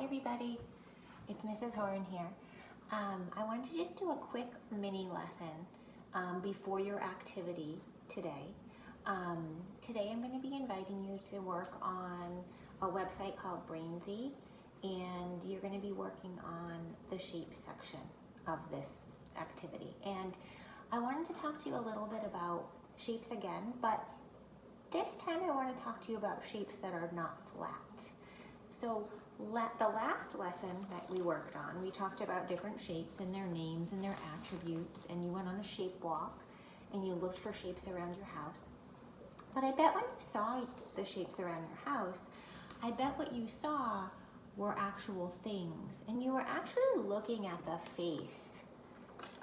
everybody, it's Mrs. Horan here. I wanted to just do a quick mini lesson before your activity today. Today I'm going to be inviting you to work on a website called Brainsy, and you're going to be working on the shapes section of this activity. And I wanted to talk to you a little bit about shapes again, but this time I want to talk to you about shapes that are not flat. So the last lesson that we worked on, we talked about different shapes and their names and their attributes, and you went on a shape walk and you looked for shapes around your house. But I bet when you saw the shapes around your house, I bet what you saw were actual things, and you were actually looking at the face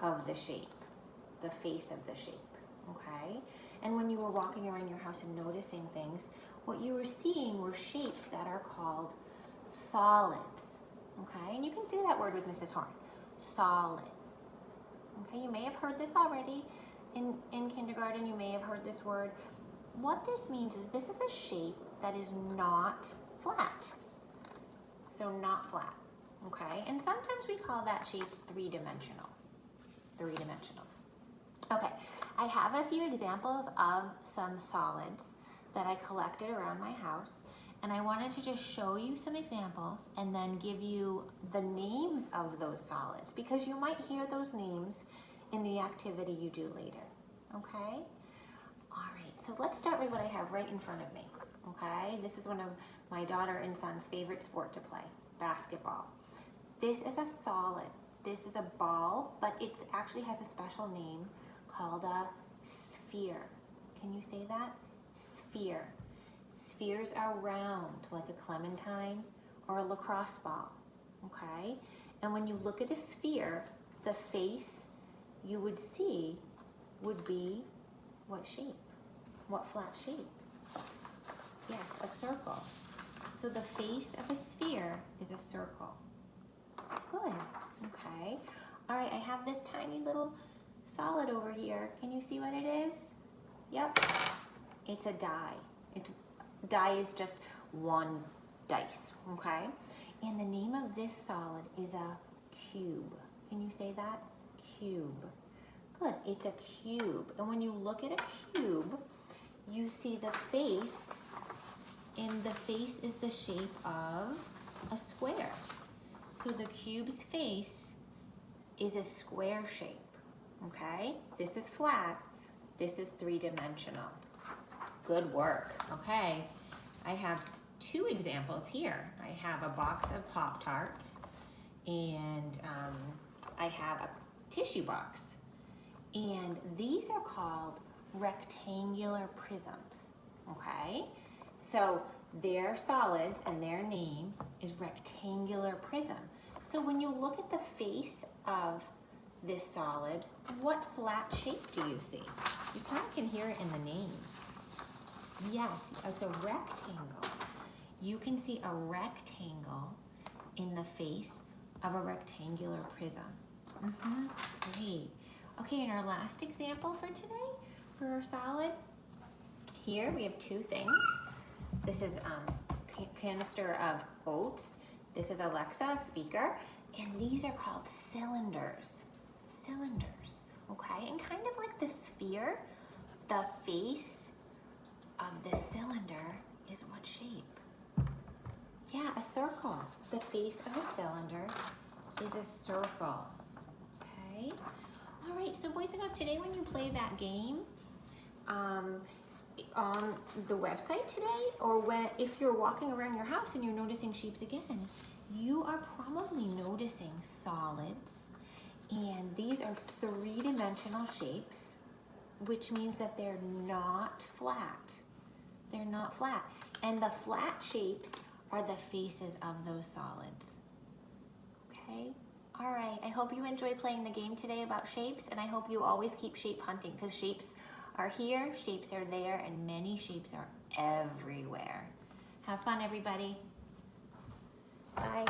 of the shape, okay? And when you were walking around your house and noticing things, what you were seeing were shapes that are called solids, okay? And you can say that word with Mrs. Horn, solid. Okay, you may have heard this already in kindergarten, you may have heard this word. What this means is this is a shape that is not flat. So not flat, okay? And sometimes we call that shape three-dimensional. Okay, I have a few examples of some solids that I collected around my house, and I wanted to just show you some examples and then give you the names of those solids, because you might hear those names in the activity you do later, okay? All right, so let's start with what I have right in front of me, okay? This is one of my daughter and son's favorite sport to play, basketball. This is a solid. This is a ball, but it actually has a special name called a sphere. Can you say that? Sphere. Spheres are round, like a clementine or a lacrosse ball, okay? And when you look at a sphere, the face you would see would be what shape? What flat shape? Yes, a circle. So the face of a sphere is a circle. Good, okay. All right, I have this tiny little solid over here. Can you see what it is? Yep, it's a die. Die is just one dice, okay? And the name of this solid is a cube. Can you say that? Cube. Good, it's a cube. And when you look at a cube, you see the face, and the face is the shape of a square. So the cube's face is a square shape, okay? This is flat, this is three-dimensional. Good work, okay. I have two examples here. I have a box of Pop-Tarts, and I have a tissue box. And these are called rectangular prisms, okay? So their solids and their name is rectangular prism. So when you look at the face of this solid, what flat shape do you see? You kind of can hear it in the name. Yes, it's a rectangle. You can see a rectangle in the face of a rectangular prism. Great. Okay, and our last example for today, for our solid, here we have two things. This is a canister of oats. This is Alexa, speaker, and these are called cylinders. Cylinders, okay? And kind of like the sphere, the face of the cylinder is what shape? Yeah, a circle. The face of a cylinder is a circle, okay? All right, so boys and girls, today when you play that game, on the website today, or if you're walking around your house and you're noticing shapes again, you are probably noticing solids, and these are three-dimensional shapes, which means that they're not flat. They're not flat. And the flat shapes are the faces of those solids. Okay? All right, I hope you enjoyed playing the game today about shapes, and I hope you always keep shape hunting, because shapes are here, shapes are there, and many shapes are everywhere. Have fun, everybody. Bye.